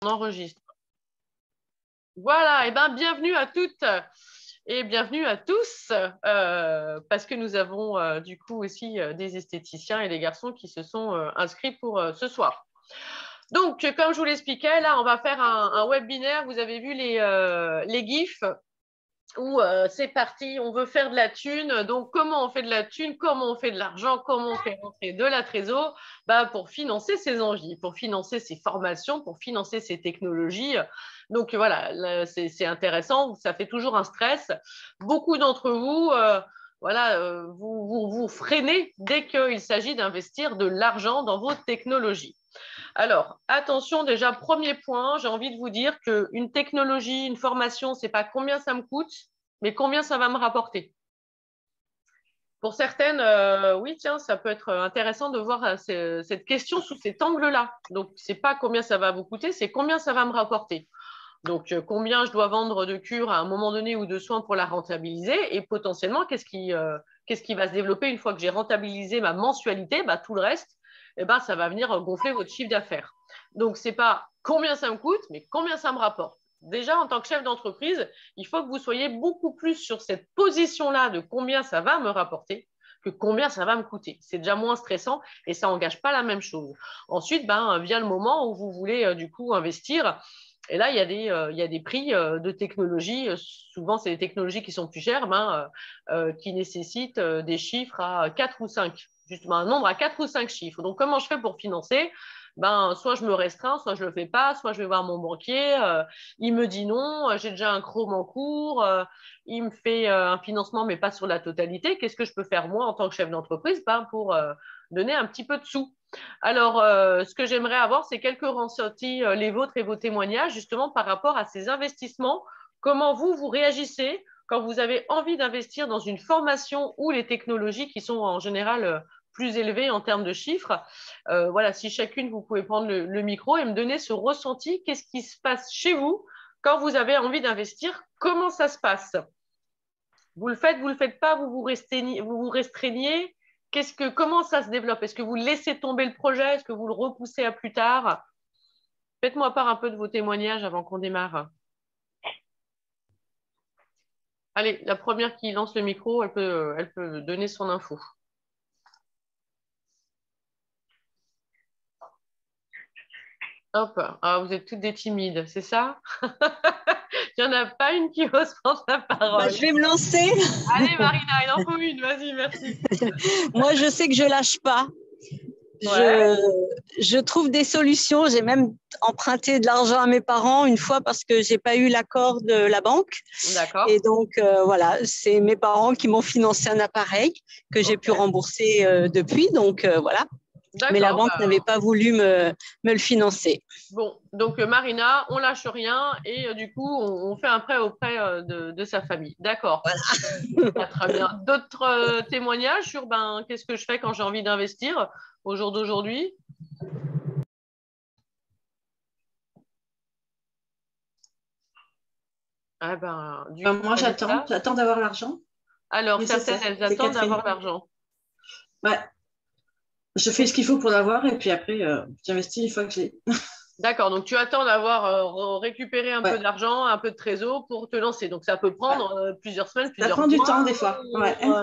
On enregistre. Voilà, et bien bienvenue à toutes et bienvenue à tous, parce que nous avons du coup aussi des esthéticiens et des garçons qui se sont inscrits pour ce soir. Donc, comme je vous l'expliquais, là, on va faire un webinaire. Vous avez vu les GIFs où c'est parti, on veut faire de la thune. Donc, comment on fait de la thune, comment on fait de l'argent, comment on fait rentrer de la trésor pour financer ses envies, pour financer ses formations, pour financer ses technologies. Donc, voilà, c'est intéressant. Ça fait toujours un stress. Beaucoup d'entre vous, vous freinez dès qu'il s'agit d'investir de l'argent dans vos technologies. Alors, attention, déjà, premier point, j'ai envie de vous dire qu'une technologie, une formation, ce n'est pas combien ça me coûte, mais combien ça va me rapporter. Pour certaines, oui, tiens, ça peut être intéressant de voir cette question sous cet angle-là. Donc, ce n'est pas combien ça va vous coûter, c'est combien ça va me rapporter. Donc, combien je dois vendre de cures à un moment donné ou de soins pour la rentabiliser et potentiellement, qu'est-ce qui va se développer une fois que j'ai rentabilisé ma mensualité, tout le reste, ça va venir gonfler votre chiffre d'affaires. Donc, ce n'est pas combien ça me coûte, mais combien ça me rapporte. Déjà, en tant que chef d'entreprise, il faut que vous soyez beaucoup plus sur cette position-là de combien ça va me rapporter que combien ça va me coûter. C'est déjà moins stressant et ça n'engage pas la même chose. Ensuite, vient le moment où vous voulez du coup investir. Et là, il y a des prix de technologie. Souvent, c'est des technologies qui sont plus chères, qui nécessitent des chiffres à 4 ou 5, justement un nombre à 4 ou 5 chiffres. Donc, comment je fais pour financer? Soit je me restreins, soit je ne le fais pas, soit je vais voir mon banquier, il me dit non, j'ai déjà un chrome en cours, il me fait un financement, mais pas sur la totalité. Qu'est-ce que je peux faire moi en tant que chef d'entreprise pour donner un petit peu de sous? Alors, ce que j'aimerais avoir, c'est quelques ressentis, les vôtres et vos témoignages, justement par rapport à ces investissements. Comment vous réagissez quand vous avez envie d'investir dans une formation ou les technologies qui sont en général plus élevées en termes de chiffres. Voilà, si chacune, vous pouvez prendre le micro et me donner ce ressenti. Qu'est-ce qui se passe chez vous quand vous avez envie d'investir? Comment ça se passe? Vous le faites pas, vous vous restreignez? Comment ça se développe? Est-ce que vous laissez tomber le projet? Est-ce que vous le repoussez à plus tard? Faites-moi part un peu de vos témoignages avant qu'on démarre. Allez, la première qui lance le micro, elle peut donner son info. Hop, vous êtes toutes des timides, c'est ça? Il n'y en a pas une qui ose prendre la parole. Je vais me lancer. Allez, Marina, il en faut une, vas-y, merci. Moi, je sais que je lâche pas. Ouais. Je trouve des solutions. J'ai même emprunté de l'argent à mes parents une fois parce que j'ai pas eu l'accord de la banque. D'accord. Et donc, voilà, c'est mes parents qui m'ont financé un appareil que j'ai pu rembourser depuis. Donc, voilà. Mais la banque n'avait pas voulu me le financer. Bon, donc Marina, on lâche rien et du coup, on fait un prêt auprès de sa famille. D'accord. Voilà. Très bien. D'autres témoignages sur qu'est-ce que je fais quand j'ai envie d'investir au jour d'aujourd'hui? Moi, j'attends d'avoir l'argent. Alors, certaines, elles attendent d'avoir l'argent. Ouais. Je fais ce qu'il faut pour l'avoir et puis après, j'investis une fois que je l'ai. D'accord, donc tu attends d'avoir récupéré un peu d'argent, un peu de trésor pour te lancer. Donc, ça peut prendre plusieurs semaines, plusieurs mois. Ça prend du temps des fois.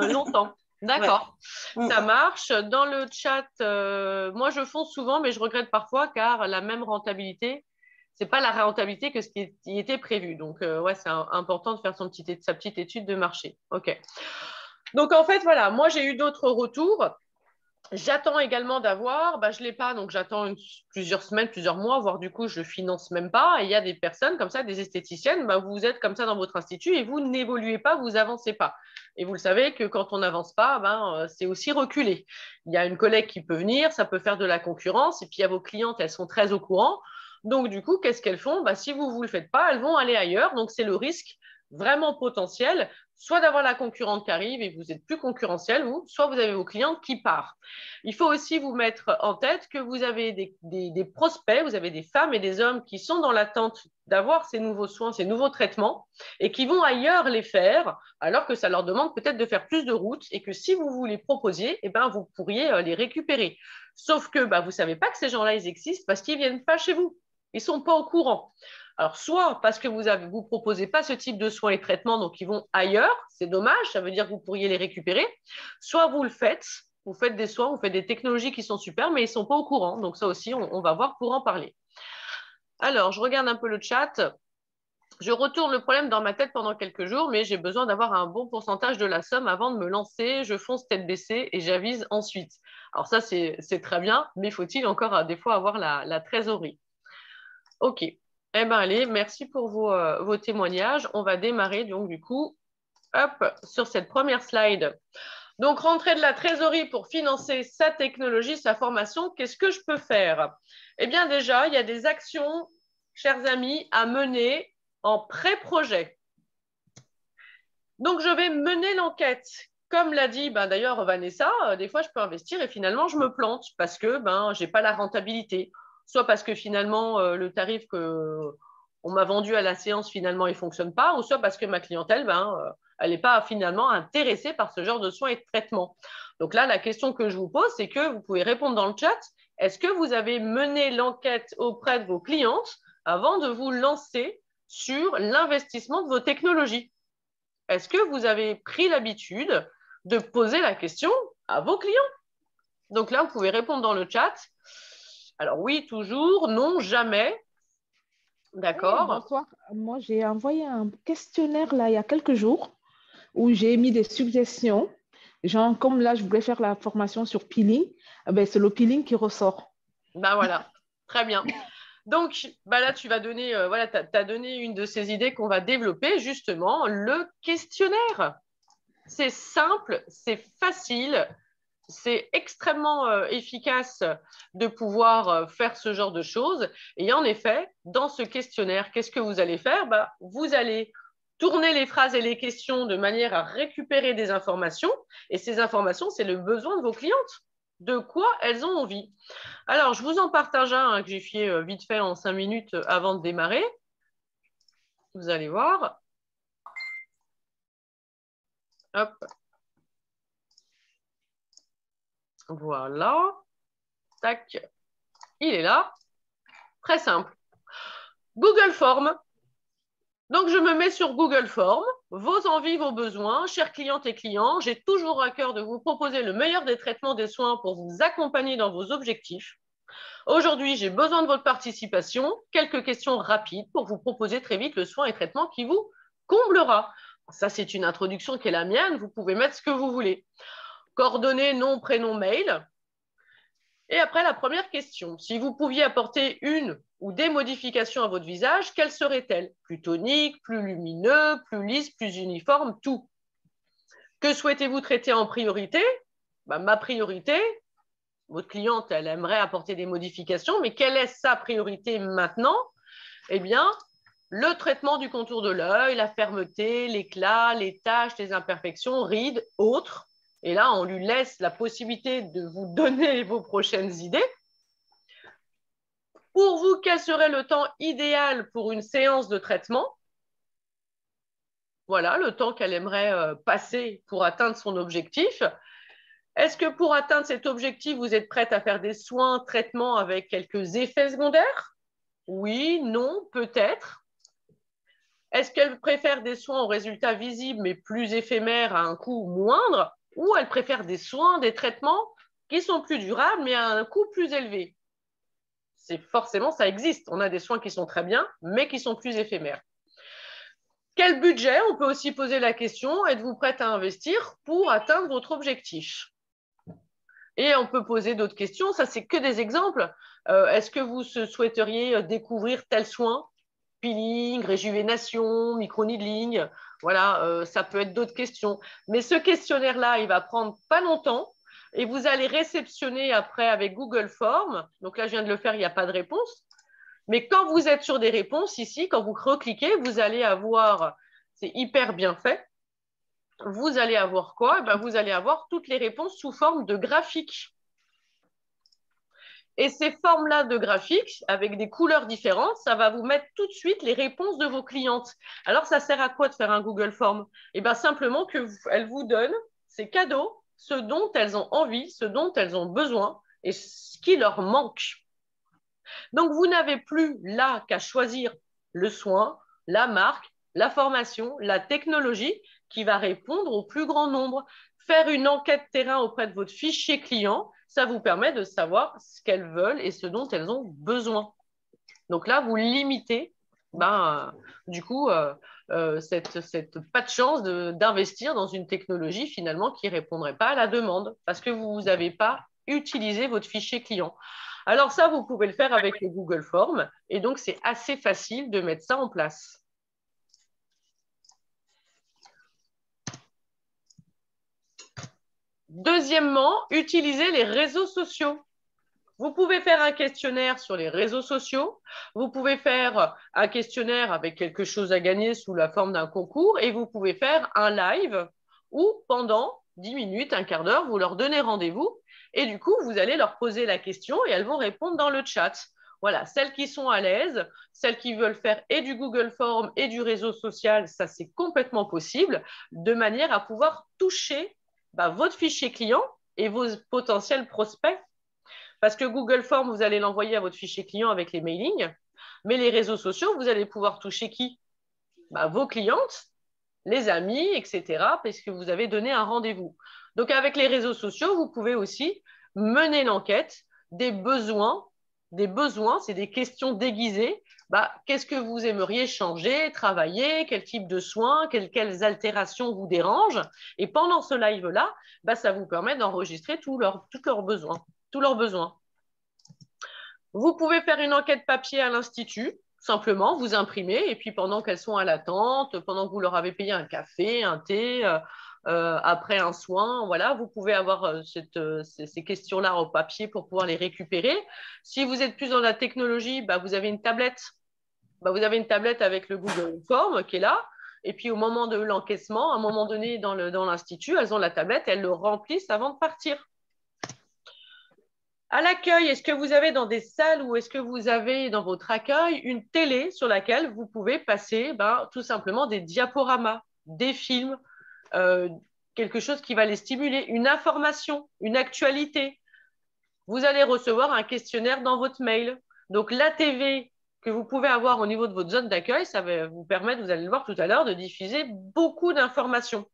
Longtemps. D'accord, ça marche. Dans le chat, moi, je fonce souvent, mais je regrette parfois car la même rentabilité, ce n'est pas la rentabilité que ce qui était prévu. Donc, c'est important de faire sa petite étude de marché. OK. Donc, en fait, voilà, moi, j'ai eu d'autres retours. J'attends également d'avoir, je ne l'ai pas, donc j'attends plusieurs semaines, plusieurs mois, voire du coup, je ne finance même pas. Et il y a des personnes comme ça, des esthéticiennes, vous êtes comme ça dans votre institut et vous n'évoluez pas, vous n'avancez pas. Et vous le savez que quand on n'avance pas, c'est aussi reculer. Il y a une collègue qui peut venir, ça peut faire de la concurrence, et puis il y a vos clientes, elles sont très au courant. Donc du coup, qu'est-ce qu'elles font? Si vous ne le faites pas, elles vont aller ailleurs. Donc c'est le risque vraiment potentiel, soit d'avoir la concurrente qui arrive et vous n'êtes plus concurrentiel, soit vous avez vos clients qui partent. Il faut aussi vous mettre en tête que vous avez des prospects, vous avez des femmes et des hommes qui sont dans l'attente d'avoir ces nouveaux soins, ces nouveaux traitements et qui vont ailleurs les faire alors que ça leur demande peut-être de faire plus de route et que si vous les proposiez, vous pourriez les récupérer. Sauf que vous ne savez pas que ces gens-là, ils existent parce qu'ils ne viennent pas chez vous. Ils ne sont pas au courant. Alors, soit parce que vous ne proposez pas ce type de soins et traitements, donc ils vont ailleurs, c'est dommage, ça veut dire que vous pourriez les récupérer, soit vous le faites, vous faites des soins, vous faites des technologies qui sont super, mais ils ne sont pas au courant. Donc ça aussi, on va voir pour en parler. Alors, je regarde un peu le chat. Je retourne le problème dans ma tête pendant quelques jours, mais j'ai besoin d'avoir un bon pourcentage de la somme avant de me lancer. Je fonce tête baissée et j'avise ensuite. Alors ça, c'est très bien, mais faut-il encore des fois avoir la trésorerie? Ok. Eh bien, allez, merci pour vos témoignages. On va démarrer donc du coup, hop, sur cette première slide. Donc, rentrer de la trésorerie pour financer sa technologie, sa formation, qu'est-ce que je peux faire? Eh bien, déjà, il y a des actions, chers amis, à mener en pré-projet. Donc, je vais mener l'enquête. Comme l'a dit d'ailleurs Vanessa, des fois, je peux investir et finalement, je me plante parce que je n'ai pas la rentabilité. Soit parce que finalement, le tarif qu'on m'a vendu à la séance, finalement, il ne fonctionne pas, ou soit parce que ma clientèle, elle n'est pas finalement intéressée par ce genre de soins et de traitements. Donc là, la question que je vous pose, c'est que vous pouvez répondre dans le chat. Est-ce que vous avez mené l'enquête auprès de vos clientes avant de vous lancer sur l'investissement de vos technologies? Est-ce que vous avez pris l'habitude de poser la question à vos clients? Donc là, vous pouvez répondre dans le chat. Alors oui, toujours, non, jamais. D'accord. Oui, bonsoir. Moi, j'ai envoyé un questionnaire là il y a quelques jours où j'ai mis des suggestions. Genre, comme là, je voulais faire la formation sur peeling, c'est le peeling qui ressort. Voilà, très bien. Donc, là, tu vas donner, tu as donné une de ces idées qu'on va développer, justement, le questionnaire. C'est simple, c'est facile, c'est extrêmement efficace de pouvoir faire ce genre de choses. Et en effet, dans ce questionnaire, qu'est-ce que vous allez faire? Vous allez tourner les phrases et les questions de manière à récupérer des informations. Et ces informations, c'est le besoin de vos clientes. De quoi elles ont envie. Alors, je vous en partage un que j'ai fait vite fait en 5 minutes avant de démarrer. Vous allez voir. Hop. Voilà. Tac. Il est là. Très simple. Google Form. Donc, je me mets sur Google Form. Vos envies, vos besoins, chères clientes et clients, j'ai toujours à cœur de vous proposer le meilleur des traitements des soins pour vous accompagner dans vos objectifs. Aujourd'hui, j'ai besoin de votre participation. Quelques questions rapides pour vous proposer très vite le soin et traitement qui vous comblera. Ça, c'est une introduction qui est la mienne. Vous pouvez mettre ce que vous voulez. Coordonnées, nom, prénom, mail. Et après, la première question. Si vous pouviez apporter une ou des modifications à votre visage, quelles seraient-elles? Plus tonique, plus lumineux, plus lisse, plus uniforme, tout. Que souhaitez-vous traiter en priorité? Ma priorité, votre cliente, elle aimerait apporter des modifications, mais quelle est sa priorité maintenant? Eh bien, le traitement du contour de l'œil, la fermeté, l'éclat, les taches, les imperfections, rides, autres. Et là, on lui laisse la possibilité de vous donner vos prochaines idées. Pour vous, quel serait le temps idéal pour une séance de traitement? Voilà, le temps qu'elle aimerait passer pour atteindre son objectif. Est-ce que pour atteindre cet objectif, vous êtes prête à faire des soins, traitements avec quelques effets secondaires? Oui, non, peut-être. Est-ce qu'elle préfère des soins aux résultats visibles mais plus éphémères à un coût moindre? Ou elle préfère des soins, des traitements qui sont plus durables mais à un coût plus élevé? Forcément, ça existe. On a des soins qui sont très bien mais qui sont plus éphémères. Quel budget? On peut aussi poser la question, êtes-vous prête à investir pour atteindre votre objectif? Et on peut poser d'autres questions, ça c'est que des exemples. Est-ce que vous souhaiteriez découvrir tel soin? Peeling, réjuvénation, micro-needling, voilà, ça peut être d'autres questions. Mais ce questionnaire-là, il va prendre pas longtemps et vous allez réceptionner après avec Google Form. Donc là, je viens de le faire, il n'y a pas de réponse. Mais quand vous êtes sur des réponses ici, quand vous recliquez, vous allez avoir, c'est hyper bien fait, vous allez avoir quoi? Vous allez avoir toutes les réponses sous forme de graphiques. Et ces formes-là de graphiques, avec des couleurs différentes, ça va vous mettre tout de suite les réponses de vos clientes. Alors, ça sert à quoi de faire un Google Form? Simplement qu'elles vous donnent ces cadeaux, ce dont elles ont envie, ce dont elles ont besoin et ce qui leur manque. Donc, vous n'avez plus là qu'à choisir le soin, la marque, la formation, la technologie qui va répondre au plus grand nombre. Faire une enquête terrain auprès de votre fichier client, ça vous permet de savoir ce qu'elles veulent et ce dont elles ont besoin. Donc là, vous limitez du coup cette pas de chance d'investir dans une technologie finalement qui ne répondrait pas à la demande parce que vous n'avez pas utilisé votre fichier client. Alors ça, vous pouvez le faire avec le Google Forms et donc c'est assez facile de mettre ça en place. Deuxièmement, utilisez les réseaux sociaux. Vous pouvez faire un questionnaire sur les réseaux sociaux, vous pouvez faire un questionnaire avec quelque chose à gagner sous la forme d'un concours et vous pouvez faire un live où pendant 10 minutes, un quart d'heure, vous leur donnez rendez-vous et du coup, vous allez leur poser la question et elles vont répondre dans le chat. Voilà, celles qui sont à l'aise, celles qui veulent faire et du Google Form et du réseau social, ça c'est complètement possible, de manière à pouvoir toucher votre fichier client et vos potentiels prospects. Parce que Google Form, vous allez l'envoyer à votre fichier client avec les mailings, mais les réseaux sociaux, vous allez pouvoir toucher qui? Vos clientes, les amis, etc., parce que vous avez donné un rendez-vous. Donc, avec les réseaux sociaux, vous pouvez aussi mener l'enquête des besoins. Des besoins, c'est des questions déguisées. Qu'est-ce que vous aimeriez changer, travailler, quel type de soins, quelles altérations vous dérangent? Et pendant ce live-là, ça vous permet d'enregistrer tous leurs besoins. Vous pouvez faire une enquête papier à l'Institut, simplement, vous imprimez, et puis pendant qu'elles sont à l'attente, pendant que vous leur avez payé un café, un thé, après un soin, voilà, vous pouvez avoir ces questions-là au papier pour pouvoir les récupérer. Si vous êtes plus dans la technologie, vous avez une tablette. Vous avez une tablette avec le Google Form qui est là. Et puis, au moment de l'encaissement, à un moment donné, dans l'Institut, elles ont la tablette, elles le remplissent avant de partir. À l'accueil, est-ce que vous avez dans des salles ou est-ce que vous avez dans votre accueil une télé sur laquelle vous pouvez passer tout simplement des diaporamas, des films, quelque chose qui va les stimuler, une information, une actualité. Vous allez recevoir un questionnaire dans votre mail. Donc, la TV que vous pouvez avoir au niveau de votre zone d'accueil, ça va vous permettre, vous allez le voir tout à l'heure, de diffuser beaucoup d'informations.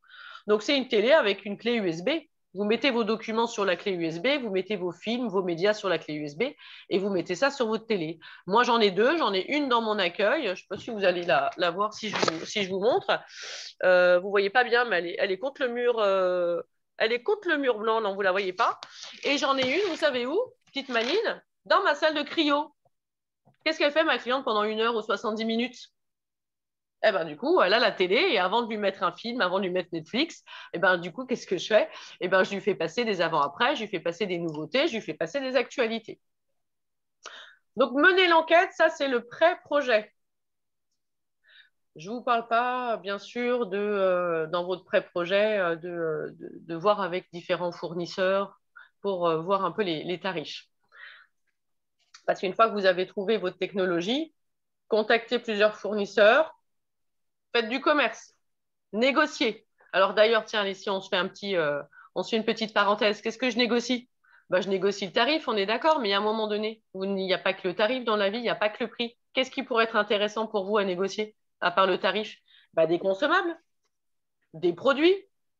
Donc, c'est une télé avec une clé USB. Vous mettez vos documents sur la clé USB, vous mettez vos films, vos médias sur la clé USB et vous mettez ça sur votre télé. Moi, j'en ai deux. J'en ai une dans mon accueil. Je ne sais pas si vous allez la voir si je vous montre. Vous ne voyez pas bien, mais elle est contre le mur. Elle est contre le mur blanc, non, vous ne la voyez pas. Et j'en ai une, vous savez où? Petite manine, dans ma salle de cryo. Qu'est-ce qu'elle fait, ma cliente, pendant 1 heure ou 70 minutes? Du coup, elle a la télé et avant de lui mettre un film, avant de lui mettre Netflix, du coup, qu'est-ce que je fais? Je lui fais passer des avant-après, je lui fais passer des nouveautés, je lui fais passer des actualités. Donc, mener l'enquête, ça, c'est le pré-projet. Je ne vous parle pas, bien sûr, dans votre pré-projet, de voir avec différents fournisseurs pour voir un peu les tarifs. Parce qu'une fois que vous avez trouvé votre technologie, contactez plusieurs fournisseurs, faites du commerce, négociez. Alors d'ailleurs, tiens, ici, on se fait une petite parenthèse. Qu'est-ce que je négocie? Je négocie le tarif, on est d'accord, mais il y a un moment donné où il n'y a pas que le tarif dans la vie, il n'y a pas que le prix. Qu'est-ce qui pourrait être intéressant pour vous à négocier, à part le tarif? Des consommables, des produits,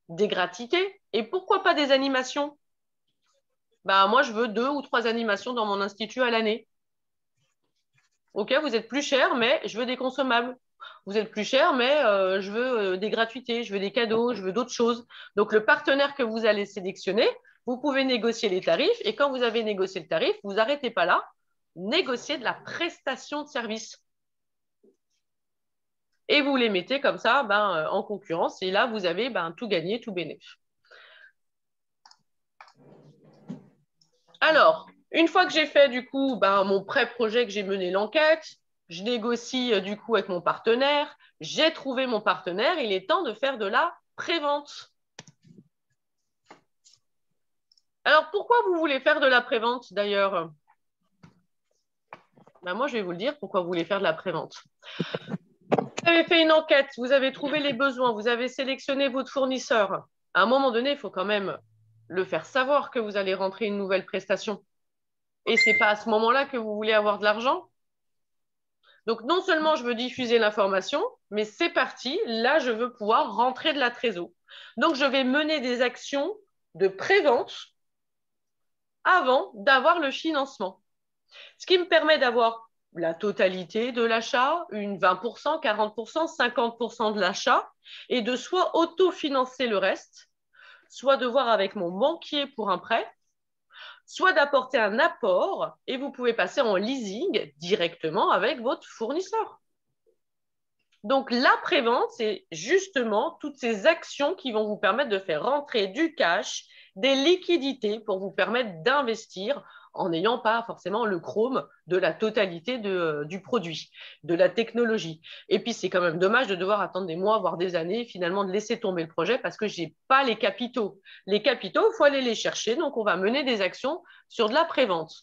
des gratuités, et pourquoi pas des animations? Moi, je veux 2 ou 3 animations dans mon institut à l'année. Ok, vous êtes plus cher, mais je veux des consommables. Vous êtes plus cher, mais je veux des gratuités, je veux des cadeaux, je veux d'autres choses. Donc, le partenaire que vous allez sélectionner, vous pouvez négocier les tarifs. Et quand vous avez négocié le tarif, vous n'arrêtez pas là. Négociez de la prestation de service. Et vous les mettez comme ça en concurrence. Et là, vous avez tout gagné, tout bénéfice. Alors, une fois que j'ai fait du coup mon pré-projet, que j'ai mené l'enquête, je négocie du coup avec mon partenaire, j'ai trouvé mon partenaire, il est temps de faire de la prévente. Alors, pourquoi vous voulez faire de la prévente d'ailleurs? Moi, je vais vous le dire pourquoi vous voulez faire de la prévente. Vous avez fait une enquête, vous avez trouvé les besoins, vous avez sélectionné votre fournisseur. À un moment donné, il faut quand même le faire savoir que vous allez rentrer une nouvelle prestation. Et ce n'est pas à ce moment-là que vous voulez avoir de l'argent. Donc, non seulement je veux diffuser l'information, mais c'est parti. Là, je veux pouvoir rentrer de la trésor. Donc, je vais mener des actions de pré-vente avant d'avoir le financement. Ce qui me permet d'avoir la totalité de l'achat, une 20%, 40%, 50% de l'achat, et de soit autofinancer le reste, soit de voir avec mon banquier pour un prêt, soit d'apporter un apport, et vous pouvez passer en leasing directement avec votre fournisseur. Donc, la prévente, c'est justement toutes ces actions qui vont vous permettre de faire rentrer du cash, des liquidités pour vous permettre d'investir en n'ayant pas forcément le chrome de la totalité du produit, de la technologie. Et puis, c'est quand même dommage de devoir attendre des mois, voire des années, finalement, de laisser tomber le projet parce que je n'ai pas les capitaux. Les capitaux, il faut aller les chercher. Donc, on va mener des actions sur de la prévente.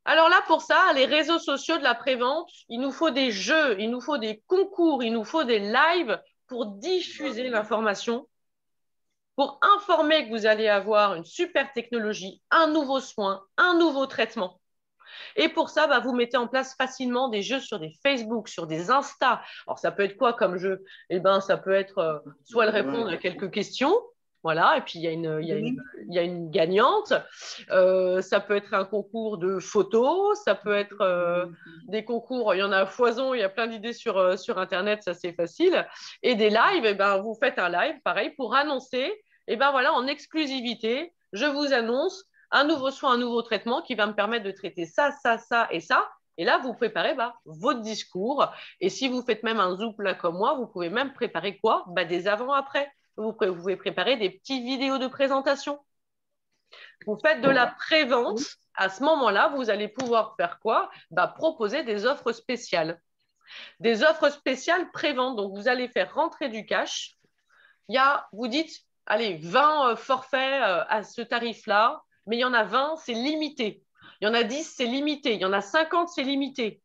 Alors là, pour ça, les réseaux sociaux de la prévente, il nous faut des jeux, il nous faut des concours, il nous faut des lives pour diffuser l'information, pour informer que vous allez avoir une super technologie, un nouveau soin, un nouveau traitement. Et pour ça, vous mettez en place facilement des jeux sur des Facebook, sur des Insta. Alors, ça peut être quoi comme jeu? Eh bien, ça peut être soit le répondre à quelques questions, voilà, et puis il y a une gagnante. Ça peut être un concours de photos, ça peut être des concours, il y en a à foison, il y a plein d'idées sur Internet, ça c'est facile. Et des lives, eh ben, vous faites un live, pareil, pour annoncer, eh ben, voilà, en exclusivité, je vous annonce un nouveau soin, un nouveau traitement qui va me permettre de traiter ça, ça, ça et ça. Et là, vous préparez votre discours. Et si vous faites même un Zoom là comme moi, vous pouvez même préparer quoi? Des avant-après. Vous pouvez préparer des petites vidéos de présentation. Vous faites de la pré-vente. À ce moment-là, vous allez pouvoir faire quoi? Proposer des offres spéciales. Des offres spéciales pré-vente. Donc, vous allez faire rentrer du cash. Vous dites, allez, 20 forfaits à ce tarif-là, mais il y en a 20, c'est limité. Il y en a 10, c'est limité. Il y en a 50, c'est limité.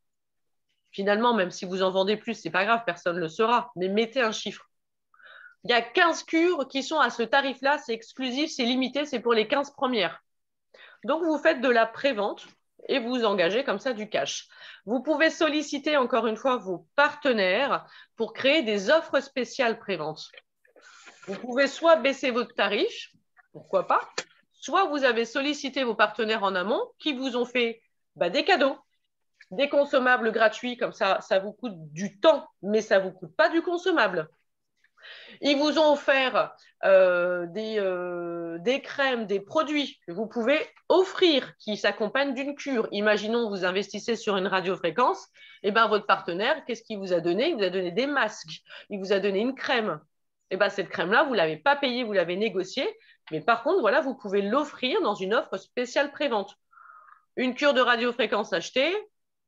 Finalement, même si vous en vendez plus, ce n'est pas grave, personne ne le saura, mais mettez un chiffre. Il y a 15 cures qui sont à ce tarif-là, c'est exclusif, c'est limité, c'est pour les 15 premières. Donc, vous faites de la pré-vente et vous engagez comme ça du cash. Vous pouvez solliciter encore une fois vos partenaires pour créer des offres spéciales pré-vente. Vous pouvez soit baisser votre tarif, pourquoi pas, soit vous avez sollicité vos partenaires en amont qui vous ont fait des cadeaux, des consommables gratuits, comme ça vous coûte du temps, mais ça ne vous coûte pas du consommable. Ils vous ont offert des crèmes, des produits que vous pouvez offrir qui s'accompagnent d'une cure. Imaginons vous investissez sur une radiofréquence, et votre partenaire, qu'est-ce qu'il vous a donné? Il vous a donné des masques, il vous a donné une crème. Et cette crème-là, vous ne l'avez pas payée, vous l'avez négociée, mais par contre, voilà, vous pouvez l'offrir dans une offre spéciale pré-vente. Une cure de radiofréquence achetée,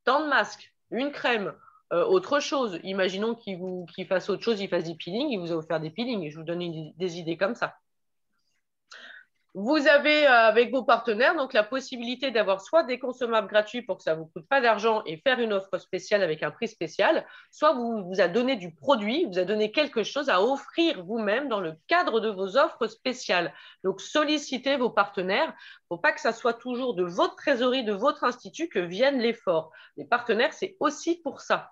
tant de masques, une crème. Autre chose, imaginons qu'il fasse autre chose, il fasse des peelings, il vous a offert des peelings, je vous donne des idées comme ça. Vous avez avec vos partenaires donc la possibilité d'avoir soit des consommables gratuits pour que ça ne vous coûte pas d'argent et faire une offre spéciale avec un prix spécial, soit vous a donné du produit, vous a donné quelque chose à offrir vous-même dans le cadre de vos offres spéciales. Donc sollicitez vos partenaires, il ne faut pas que ça soit toujours de votre trésorerie, de votre institut que vienne l'effort. Les partenaires, c'est aussi pour ça.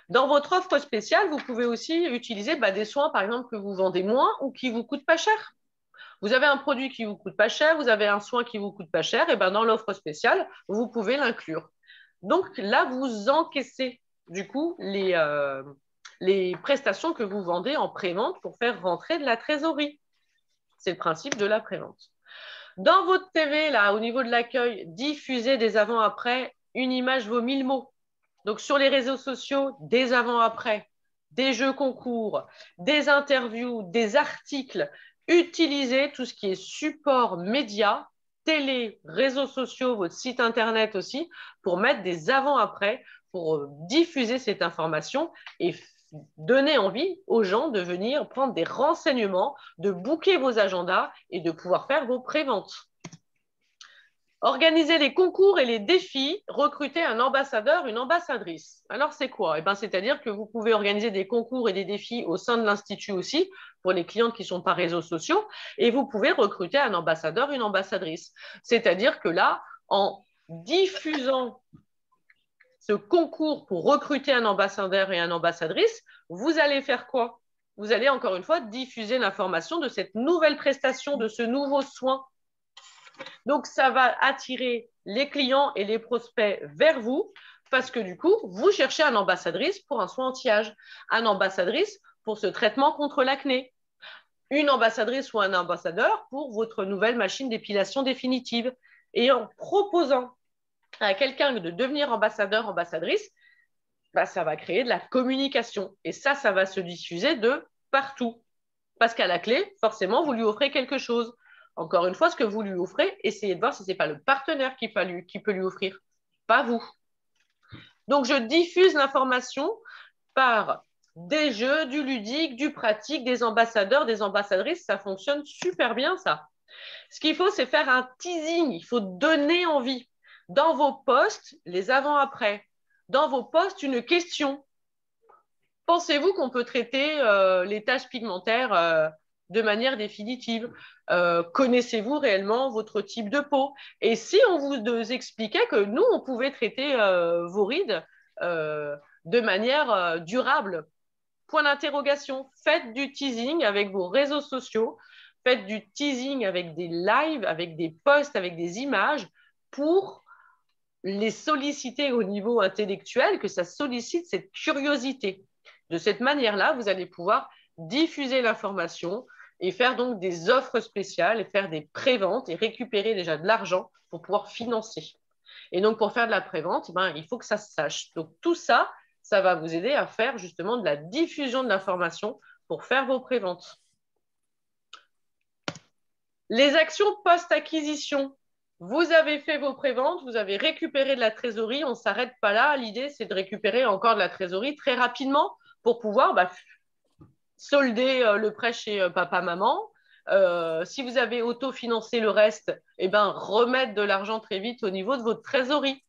Dans votre offre spéciale, vous pouvez aussi utiliser des soins, par exemple, que vous vendez moins ou qui ne vous coûtent pas cher. Vous avez un produit qui ne vous coûte pas cher, vous avez un soin qui ne vous coûte pas cher, et dans l'offre spéciale, vous pouvez l'inclure. Donc là, vous encaissez du coup les prestations que vous vendez en pré-vente pour faire rentrer de la trésorerie. C'est le principe de la pré-vente. Dans votre TV, là, au niveau de l'accueil, diffusez des avant-après, une image vaut 1000 mots. Donc, sur les réseaux sociaux, des avant-après, des jeux concours, des interviews, des articles. Utilisez tout ce qui est support média, télé, réseaux sociaux, votre site internet aussi, pour mettre des avant-après, pour diffuser cette information et donner envie aux gens de venir prendre des renseignements, de booker vos agendas et de pouvoir faire vos préventes. Organiser les concours et les défis, recruter un ambassadeur, une ambassadrice. Alors, c'est quoi? C'est-à-dire que vous pouvez organiser des concours et des défis au sein de l'Institut aussi, pour les clientes qui ne sont pas réseaux sociaux, et vous pouvez recruter un ambassadeur, une ambassadrice. C'est-à-dire que là, en diffusant ce concours pour recruter un ambassadeur et une ambassadrice, vous allez faire quoi? Vous allez encore une fois diffuser l'information de cette nouvelle prestation, de ce nouveau soin. Donc, ça va attirer les clients et les prospects vers vous parce que du coup, vous cherchez un ambassadrice pour un soin anti-âge, un ambassadrice pour ce traitement contre l'acné, une ambassadrice ou un ambassadeur pour votre nouvelle machine d'épilation définitive. Et en proposant à quelqu'un de devenir ambassadeur, ambassadrice, ça va créer de la communication. Et ça va se diffuser de partout. Parce qu'à la clé, forcément, vous lui offrez quelque chose. Encore une fois, ce que vous lui offrez, essayez de voir si ce n'est pas le partenaire qui peut lui offrir, pas vous. Donc, je diffuse l'information par des jeux, du ludique, du pratique, des ambassadeurs, des ambassadrices. Ça fonctionne super bien, ça. Ce qu'il faut, c'est faire un teasing. Il faut donner envie. Dans vos posts, les avant-après. Dans vos posts, une question. Pensez-vous qu'on peut traiter les taches pigmentaires de manière définitive? Connaissez-vous réellement votre type de peau? Et si on vous expliquait que nous, on pouvait traiter vos rides de manière durable? Point d'interrogation. Faites du teasing avec vos réseaux sociaux. Faites du teasing avec des lives, avec des posts, avec des images pour les solliciter au niveau intellectuel, que ça sollicite cette curiosité. De cette manière-là, vous allez pouvoir diffuser l'information et faire donc des offres spéciales et faire des préventes et récupérer déjà de l'argent pour pouvoir financer. Et donc, pour faire de la prévente, il faut que ça se sache. Donc, tout ça, ça va vous aider à faire justement de la diffusion de l'information pour faire vos préventes. Les actions post-acquisition. Vous avez fait vos préventes, vous avez récupéré de la trésorerie, on ne s'arrête pas là. L'idée, c'est de récupérer encore de la trésorerie très rapidement pour pouvoir solder le prêt chez papa-maman. Si vous avez autofinancé le reste, remettre de l'argent très vite au niveau de votre trésorerie.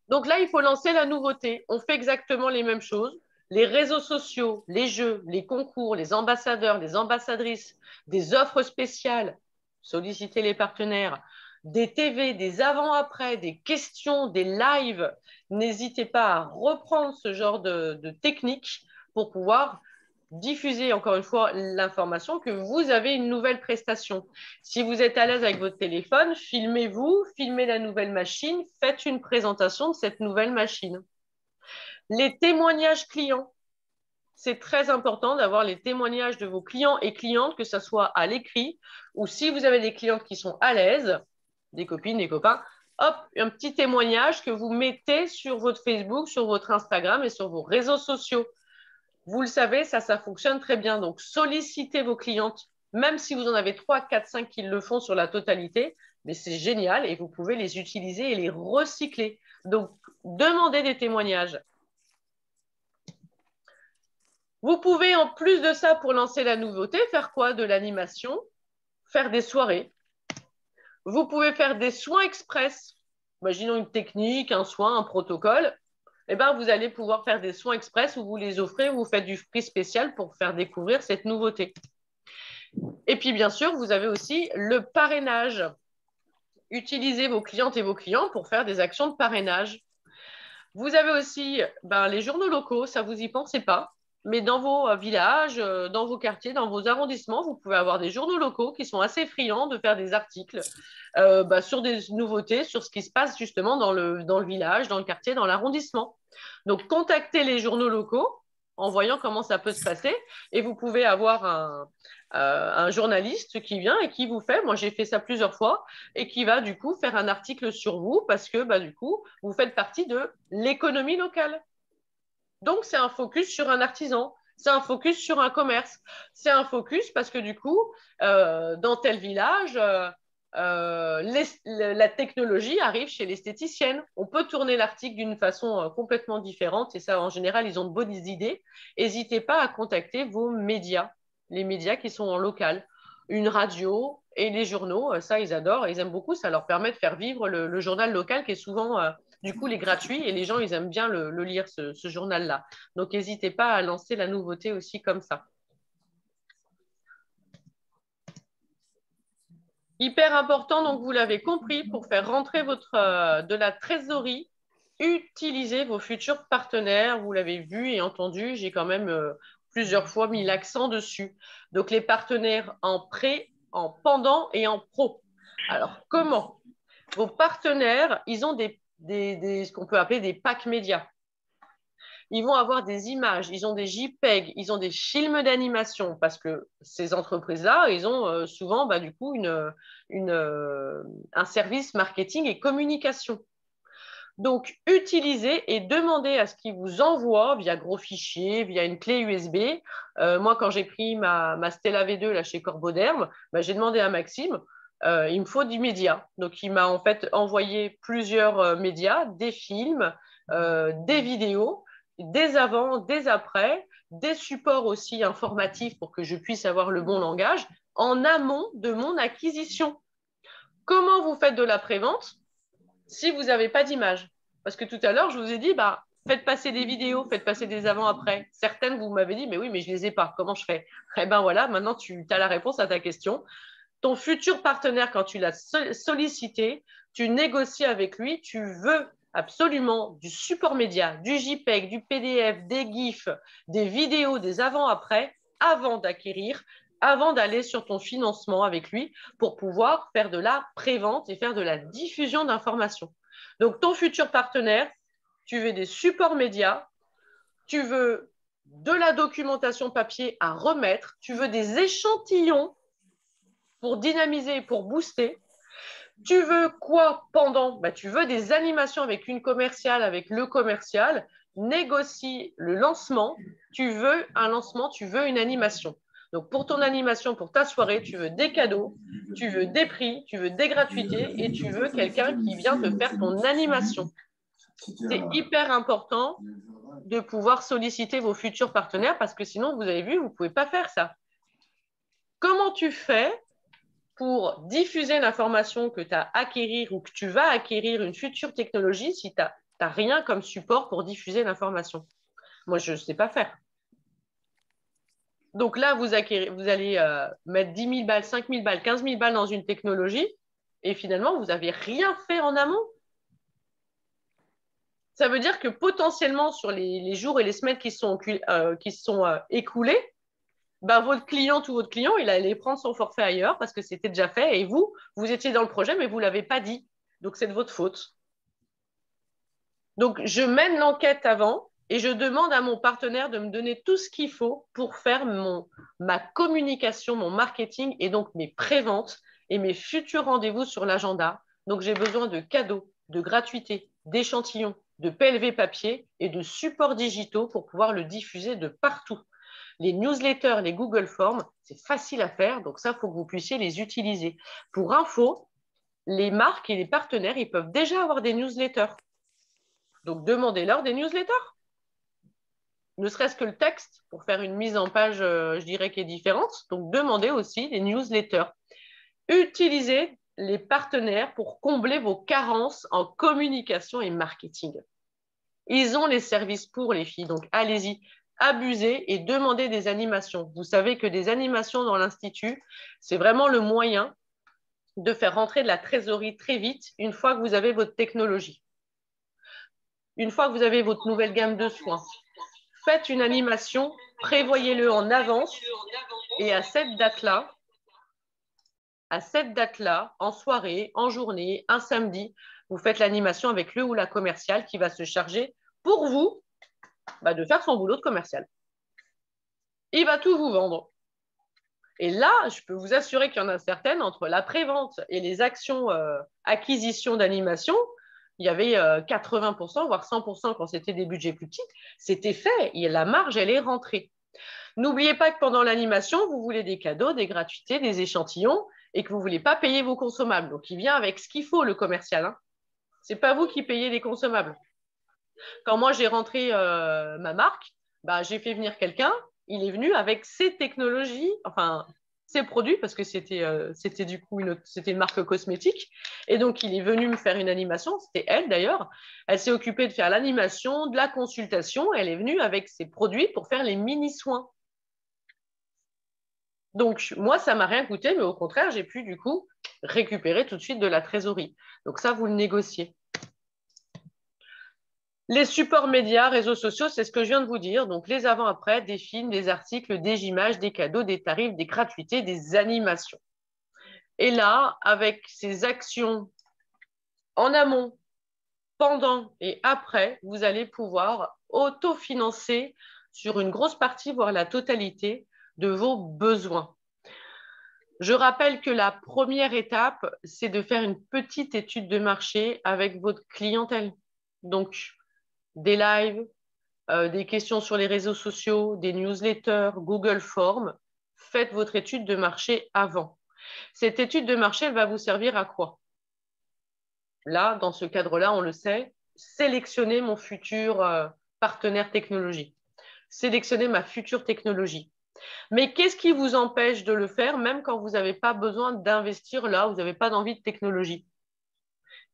Donc là, il faut lancer la nouveauté. On fait exactement les mêmes choses. Les réseaux sociaux, les jeux, les concours, les ambassadeurs, les ambassadrices, des offres spéciales, solliciter les partenaires, des TV, des avant-après, des questions, des lives. N'hésitez pas à reprendre ce genre de technique pour pouvoir diffuser encore une fois l'information que vous avez une nouvelle prestation. Si vous êtes à l'aise avec votre téléphone, filmez-vous, filmez la nouvelle machine, faites une présentation de cette nouvelle machine. Les témoignages clients. C'est très important d'avoir les témoignages de vos clients et clientes, que ce soit à l'écrit ou si vous avez des clientes qui sont à l'aise, des copines, des copains, hop, un petit témoignage que vous mettez sur votre Facebook, sur votre Instagram et sur vos réseaux sociaux. Vous le savez, ça fonctionne très bien. Donc, sollicitez vos clientes, même si vous en avez 3, 4, 5 qui le font sur la totalité, mais c'est génial et vous pouvez les utiliser et les recycler. Donc, demandez des témoignages. Vous pouvez, en plus de ça, pour lancer la nouveauté, faire quoi? De l'animation, faire des soirées. Vous pouvez faire des soins express. Imaginons une technique, un soin, un protocole. Vous allez pouvoir faire des soins express où vous les offrez, où vous faites du prix spécial pour faire découvrir cette nouveauté. Et puis, bien sûr, vous avez aussi le parrainage. Utilisez vos clientes et vos clients pour faire des actions de parrainage. Vous avez aussi les journaux locaux, ça, vous n'y pensez pas. Mais dans vos villages, dans vos quartiers, dans vos arrondissements, vous pouvez avoir des journaux locaux qui sont assez friands de faire des articles sur des nouveautés, sur ce qui se passe justement dans le village, dans le quartier, dans l'arrondissement. Donc, contactez les journaux locaux en voyant comment ça peut se passer. Et vous pouvez avoir un journaliste qui vient et qui vous fait, moi j'ai fait ça plusieurs fois, et qui va du coup faire un article sur vous parce que du coup, vous faites partie de l'économie locale. Donc, c'est un focus sur un artisan, c'est un focus sur un commerce, c'est un focus parce que du coup, dans tel village, la technologie arrive chez l'esthéticienne. On peut tourner l'article d'une façon complètement différente et ça, en général, ils ont de bonnes idées. N'hésitez pas à contacter vos médias, les médias qui sont en local, une radio, et les journaux, ça, ils adorent, ils aiment beaucoup. Ça leur permet de faire vivre le journal local qui est souvent, du coup, les gratuits. Et les gens, ils aiment bien le lire, ce journal-là. Donc, n'hésitez pas à lancer la nouveauté aussi comme ça. Hyper important, donc vous l'avez compris, pour faire rentrer de la trésorerie, utilisez vos futurs partenaires. Vous l'avez vu et entendu, j'ai quand même plusieurs fois mis l'accent dessus. Donc les partenaires en pré, en pendant et en pro. Alors comment? Vos partenaires, ils ont ce qu'on peut appeler des packs médias. Ils vont avoir des images, ils ont des JPEG, ils ont des films d'animation parce que ces entreprises-là, ils ont souvent du coup un service marketing et communication. Donc, utilisez et demandez à ce qu'ils vous envoient via gros fichier, via une clé USB. Moi, quand j'ai pris ma Stella V2 là, chez Corboderm, j'ai demandé à Maxime, il me faut du média. Donc, il m'a en fait envoyé plusieurs médias, des films, des vidéos, des avant, des après, des supports aussi informatifs pour que je puisse avoir le bon langage en amont de mon acquisition. Comment vous faites de la prévente si vous n'avez pas d'image? Parce que tout à l'heure, je vous ai dit, faites passer des vidéos, faites passer des avant-après. Certaines, vous m'avez dit, mais oui, mais je ne les ai pas. Comment je fais? Eh bien voilà, maintenant, tu as la réponse à ta question. Ton futur partenaire, quand tu l'as sollicité, tu négocies avec lui, tu veux absolument du support média, du JPEG, du PDF, des GIFs, des vidéos, des avant-après, avant d'acquérir, avant d'aller sur ton financement avec lui pour pouvoir faire de la prévente et faire de la diffusion d'informations. Donc, ton futur partenaire, tu veux des supports médias, tu veux de la documentation papier à remettre, tu veux des échantillons pour dynamiser et pour booster. Tu veux quoi pendant? Tu veux des animations avec une commerciale, avec le commercial, négocie le lancement, tu veux un lancement, tu veux une animation. Donc pour ton animation, pour ta soirée, tu veux des cadeaux, tu veux des prix, tu veux des gratuités et tu veux quelqu'un qui vient te faire ton animation. C'est hyper important de pouvoir solliciter vos futurs partenaires parce que sinon, vous avez vu, vous ne pouvez pas faire ça. Comment tu fais pour diffuser l'information que tu as acquérir ou que tu vas acquérir une future technologie si tu n'as rien comme support pour diffuser l'information? Moi, je ne sais pas faire. Donc là, vous allez mettre 10 000 balles, 5 000 balles, 15 000 balles dans une technologie et finalement, vous n'avez rien fait en amont. Ça veut dire que potentiellement, sur les jours et les semaines qui sont écoulés, votre cliente ou votre client, il allait prendre son forfait ailleurs parce que c'était déjà fait et vous étiez dans le projet, mais vous ne l'avez pas dit. Donc, c'est de votre faute. Donc, je mène l'enquête avant et je demande à mon partenaire de me donner tout ce qu'il faut pour faire ma communication, mon marketing et donc mes préventes et mes futurs rendez-vous sur l'agenda. Donc, j'ai besoin de cadeaux, de gratuités, d'échantillons, de PLV papier et de supports digitaux pour pouvoir le diffuser de partout. Les newsletters, les Google Forms, c'est facile à faire, donc ça, il faut que vous puissiez les utiliser. Pour info, les marques et les partenaires, ils peuvent déjà avoir des newsletters. Donc, demandez-leur des newsletters. Ne serait-ce que le texte, pour faire une mise en page, je dirais, qui est différente. Donc, demandez aussi des newsletters. Utilisez les partenaires pour combler vos carences en communication et marketing. Ils ont les services pour les filles, donc allez-y. Abusez et demandez des animations. Vous savez que des animations dans l'Institut, c'est vraiment le moyen de faire rentrer de la trésorerie très vite une fois que vous avez votre technologie. Une fois que vous avez votre nouvelle gamme de soins, faites une animation, prévoyez-le en avance et à cette date-là, en soirée, en journée, un samedi, vous faites l'animation avec le ou la commerciale qui va se charger pour vous de faire son boulot de commercial. Il va tout vous vendre. Et là, je peux vous assurer qu'il y en a certaines, entre la prévente et les actions acquisition d'animation, il y avait 80%, voire 100% quand c'était des budgets plus petits. C'était fait et la marge, elle est rentrée. N'oubliez pas que pendant l'animation, vous voulez des cadeaux, des gratuités, des échantillons et que vous ne voulez pas payer vos consommables. Donc, il vient avec ce qu'il faut, le commercial. Hein. Ce n'est pas vous qui payez les consommables. Quand moi, j'ai rentré ma marque, j'ai fait venir quelqu'un. Il est venu avec ses technologies, enfin, ses produits parce que c'était du coup c'était une marque cosmétique. Et donc, il est venu me faire une animation. C'était elle d'ailleurs. Elle s'est occupée de faire l'animation, de la consultation. Elle est venue avec ses produits pour faire les mini-soins. Donc, moi, ça ne m'a rien coûté, mais au contraire, j'ai pu du coup récupérer tout de suite de la trésorerie. Donc ça, vous le négociez. Les supports médias, réseaux sociaux, c'est ce que je viens de vous dire. Donc, les avant-après, des films, des articles, des images, des cadeaux, des tarifs, des gratuités, des animations. Et là, avec ces actions en amont, pendant et après, vous allez pouvoir autofinancer sur une grosse partie, voire la totalité de vos besoins. Je rappelle que la première étape, c'est de faire une petite étude de marché avec votre clientèle. Donc, des lives, des questions sur les réseaux sociaux, des newsletters, Google Forms. Faites votre étude de marché avant. Cette étude de marché, elle va vous servir à quoi? Là, dans ce cadre-là, on le sait, sélectionner mon futur partenaire technologie. Sélectionner ma future technologie. Mais qu'est-ce qui vous empêche de le faire, même quand vous n'avez pas besoin d'investir là, vous n'avez pas d'envie de technologie?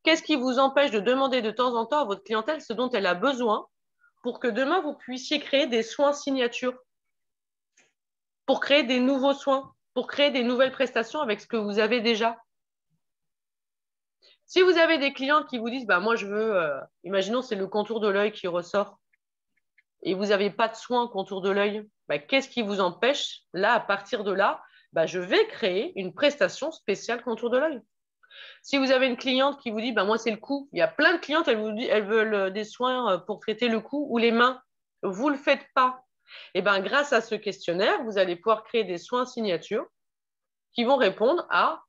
Qu'est-ce qui vous empêche de demander de temps en temps à votre clientèle ce dont elle a besoin pour que demain, vous puissiez créer des soins signature, pour créer des nouveaux soins, pour créer des nouvelles prestations avec ce que vous avez déjà? Si vous avez des clients qui vous disent, bah, moi, je veux, imaginons, c'est le contour de l'œil qui ressort, et vous n'avez pas de soins contour de l'œil, bah, qu'est-ce qui vous empêche? Là, à partir de là, bah, je vais créer une prestation spéciale contour de l'œil. Si vous avez une cliente qui vous dit, bah, moi, c'est le cou, il y a plein de clientes, elles veulent des soins pour traiter le cou ou les mains. Vous ne le faites pas. Et ben, grâce à ce questionnaire, vous allez pouvoir créer des soins signatures qui vont répondre à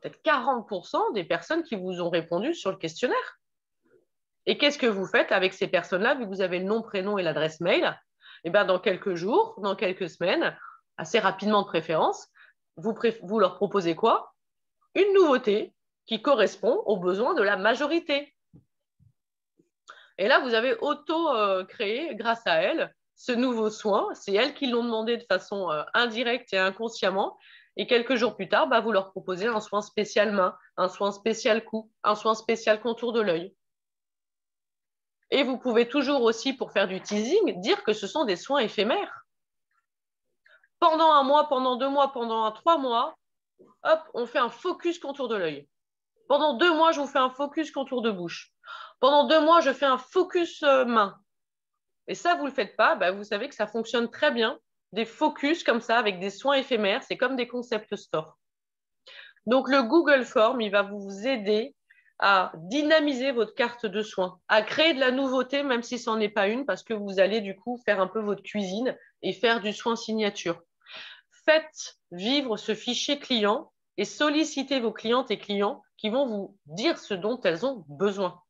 peut-être 40% des personnes qui vous ont répondu sur le questionnaire. Et qu'est-ce que vous faites avec ces personnes-là, vu que vous avez le nom, prénom et l'adresse mail? Et ben, dans quelques jours, dans quelques semaines, assez rapidement de préférence, vous leur proposez quoi? Une nouveauté qui correspond aux besoins de la majorité. Et là, vous avez auto-créé, grâce à elle, ce nouveau soin. C'est elles qui l'ont demandé de façon indirecte et inconsciemment. Et quelques jours plus tard, bah, vous leur proposez un soin spécial main, un soin spécial cou, un soin spécial contour de l'œil. Et vous pouvez toujours aussi, pour faire du teasing, dire que ce sont des soins éphémères. Pendant un mois, pendant 2 mois, pendant 3 mois, hop, on fait un focus contour de l'œil. Pendant 2 mois, je vous fais un focus contour de bouche. Pendant 2 mois, je fais un focus main. Et ça, vous ne le faites pas, bah, vous savez que ça fonctionne très bien. Des focus comme ça, avec des soins éphémères, c'est comme des concept stores. Donc, le Google Form, il va vous aider à dynamiser votre carte de soins, à créer de la nouveauté, même si ce n'en est pas une, parce que vous allez du coup faire un peu votre cuisine et faire du soin signature. Faites vivre ce fichier client et sollicitez vos clientes et clients qui vont vous dire ce dont elles ont besoin.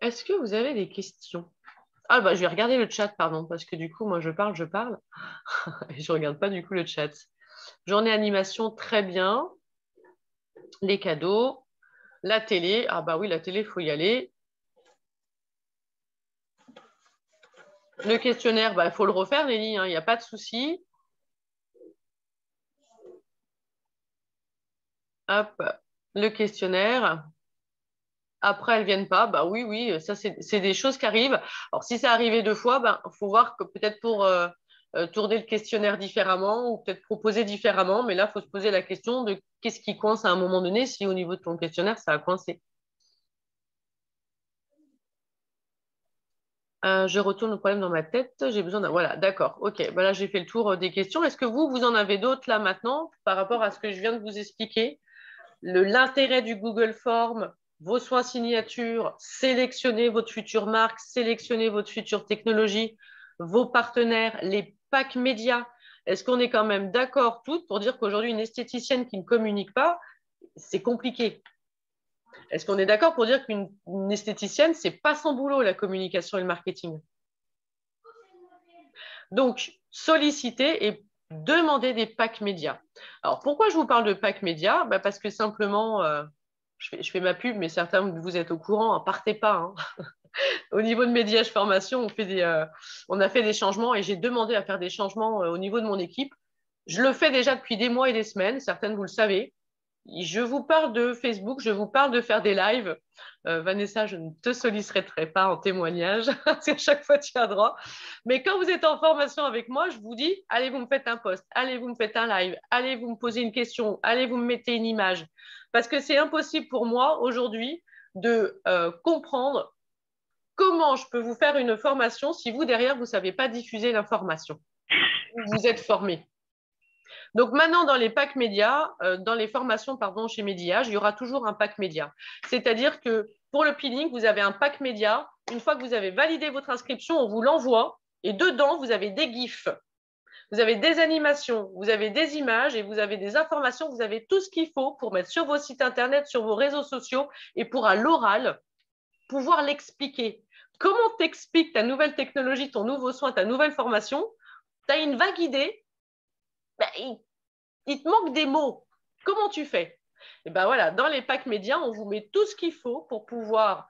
Est-ce que vous avez des questions? Ah bah je vais regarder le chat, pardon, parce que du coup, moi je parle, et je ne regarde pas du coup le chat. Journée animation, très bien. Les cadeaux, la télé. Ah bah oui, la télé, il faut y aller. Le questionnaire, bah, faut le refaire, Nelly, il n'y a pas de souci. Hop, le questionnaire. Après, elles ne viennent pas. Bah oui, oui, ça, c'est des choses qui arrivent. Alors, si ça arrivait 2 fois, bah, faut voir que peut-être pour tourner le questionnaire différemment ou peut-être proposer différemment. Mais là, il faut se poser la question de qu'est-ce qui coince à un moment donné si au niveau de ton questionnaire, ça a coincé. Je retourne le problème dans ma tête. J'ai besoin d'un... Voilà, d'accord. OK. Bah là, j'ai fait le tour des questions. Est-ce que vous en avez d'autres là maintenant par rapport à ce que je viens de vous expliquer? L'intérêt du Google Form, vos soins signatures, sélectionnez votre future marque, sélectionnez votre future technologie, vos partenaires, les packs médias. Est-ce qu'on est quand même d'accord toutes pour dire qu'aujourd'hui, une esthéticienne qui ne communique pas, c'est compliqué? Est-ce qu'on est d'accord pour dire qu'une esthéticienne, ce n'est pas son boulot, la communication et le marketing? Donc, solliciter et demander des packs médias. Alors, pourquoi je vous parle de packs médias? Bah, parce que simplement, je fais ma pub, mais certains, vous êtes au courant, hein, partez pas. Hein. Au niveau de Médiage Formation, on a fait des changements et j'ai demandé à faire des changements au niveau de mon équipe. Je le fais déjà depuis des mois et des semaines, certaines vous le savez. Je vous parle de Facebook, je vous parle de faire des lives. Vanessa, je ne te solliciterai pas en témoignage, parce qu'à chaque fois, tu as droit. Mais quand vous êtes en formation avec moi, je vous dis, allez, vous me faites un post, allez, vous me faites un live, allez, vous me posez une question, allez, vous me mettez une image. Parce que c'est impossible pour moi aujourd'hui de comprendre comment je peux vous faire une formation si vous, derrière, vous ne savez pas diffuser l'information. Vous êtes formé. Donc maintenant, dans les packs médias, dans les formations chez Médiage, il y aura toujours un pack média. C'est-à-dire que pour le peeling, vous avez un pack média. Une fois que vous avez validé votre inscription, on vous l'envoie. Et dedans, vous avez des GIFs, vous avez des animations, vous avez des images et vous avez des informations. Vous avez tout ce qu'il faut pour mettre sur vos sites Internet, sur vos réseaux sociaux et pour à l'oral, pouvoir l'expliquer. Comment t'expliques ta nouvelle technologie, ton nouveau soin, ta nouvelle formation? Tu as une vague idée. Il te manque des mots. Comment tu fais? Et ben voilà, dans les packs médias, on vous met tout ce qu'il faut pour pouvoir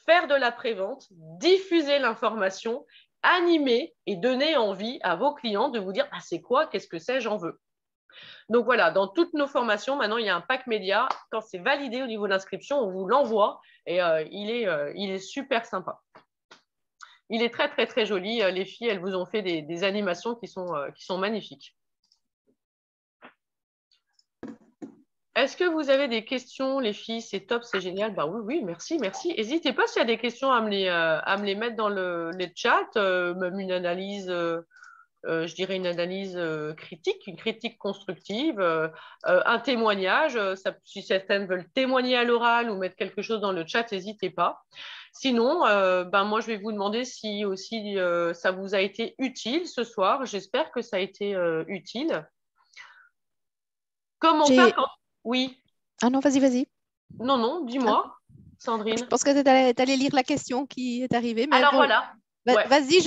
faire de la prévente, diffuser l'information, animer et donner envie à vos clients de vous dire ah, c'est quoi, qu'est-ce que c'est, j'en veux. Donc voilà, dans toutes nos formations, maintenant, il y a un pack média. Quand c'est validé au niveau de l'inscription, on vous l'envoie et il est super sympa. Il est très, très, très joli. Les filles, elles vous ont fait des animations qui sont magnifiques. Est-ce que vous avez des questions, les filles? C'est top, c'est génial. Bah oui, oui, merci, merci. N'hésitez pas s'il y a des questions à me les mettre dans les chats, même une analyse, je dirais une analyse critique, une critique constructive, un témoignage. Si certaines veulent témoigner à l'oral ou mettre quelque chose dans le chat, n'hésitez pas. Sinon, moi, je vais vous demander si aussi ça vous a été utile ce soir. J'espère que ça a été utile. Comment faire quand... Oui. Ah non, vas-y, vas-y. Non, non, dis-moi, Sandrine. Je pense que tu allais lire la question qui est arrivée. Mais alors bon, voilà. Ouais. Vas-y,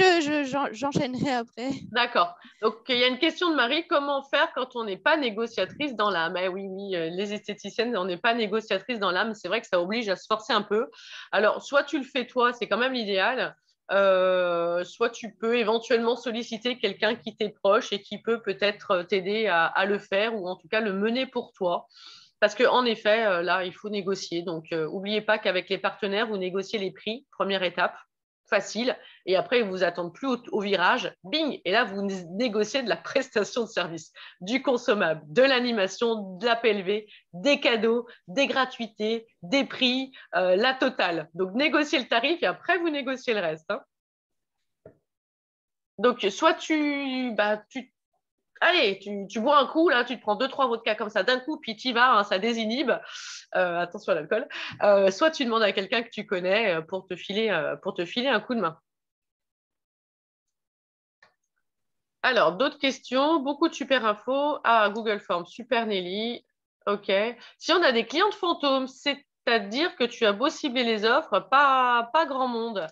j'enchaînerai après. D'accord. Donc, il y a une question de Marie. Comment faire quand on n'est pas négociatrice dans l'âme? Oui, les esthéticiennes, on n'est pas négociatrice dans l'âme. C'est vrai que ça oblige à se forcer un peu. Alors, soit tu le fais toi, c'est quand même l'idéal. Soit tu peux éventuellement solliciter quelqu'un qui t'est proche et qui peut peut-être t'aider à le faire ou en tout cas le mener pour toi. Parce qu'en effet, là, il faut négocier. Donc, n'oubliez pas qu'avec les partenaires, vous négociez les prix, première étape, facile. Et après, ils ne vous attendent plus au virage. Bing! Et là, vous négociez de la prestation de service, du consommable, de l'animation, de la PLV, des cadeaux, des gratuités, des prix, la totale. Donc, négociez le tarif et après, vous négociez le reste. Hein. Donc, soit allez, tu bois un coup, là, tu te prends 2-3 vodkas comme ça d'un coup, puis tu y vas, hein, ça désinhibe. Attention à l'alcool. Soit tu demandes à quelqu'un que tu connais pour te filer un coup de main. Alors, d'autres questions? Beaucoup de super infos. Ah, Google Forms, super Nelly. OK. Si on a des clientes fantômes, c'est-à-dire que tu as beau cibler les offres, pas grand monde.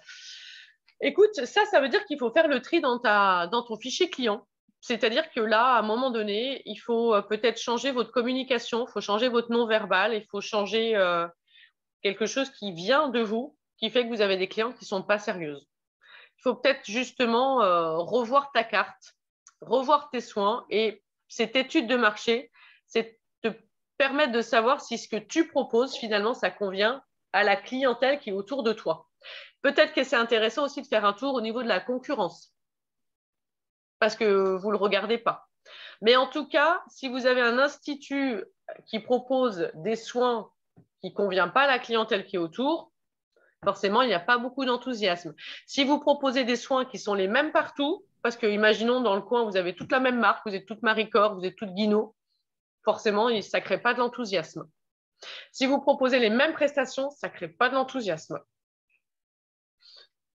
Écoute, ça veut dire qu'il faut faire le tri dans ton fichier client. C'est-à-dire que là, à un moment donné, il faut peut-être changer votre communication, il faut changer votre non-verbal, il faut changer quelque chose qui vient de vous, qui fait que vous avez des clients qui ne sont pas sérieuses. Il faut peut-être justement revoir ta carte, revoir tes soins et cette étude de marché, c'est te permettre de savoir si ce que tu proposes, finalement, ça convient à la clientèle qui est autour de toi. Peut-être que c'est intéressant aussi de faire un tour au niveau de la concurrence parce que vous ne le regardez pas. Mais en tout cas, si vous avez un institut qui propose des soins qui ne conviennent pas à la clientèle qui est autour, forcément, il n'y a pas beaucoup d'enthousiasme. Si vous proposez des soins qui sont les mêmes partout, parce que imaginons dans le coin, vous avez toute la même marque, vous êtes toute Marie-Cor, vous êtes toute Guinaud, forcément, ça ne crée pas de l'enthousiasme. Si vous proposez les mêmes prestations, ça ne crée pas de l'enthousiasme.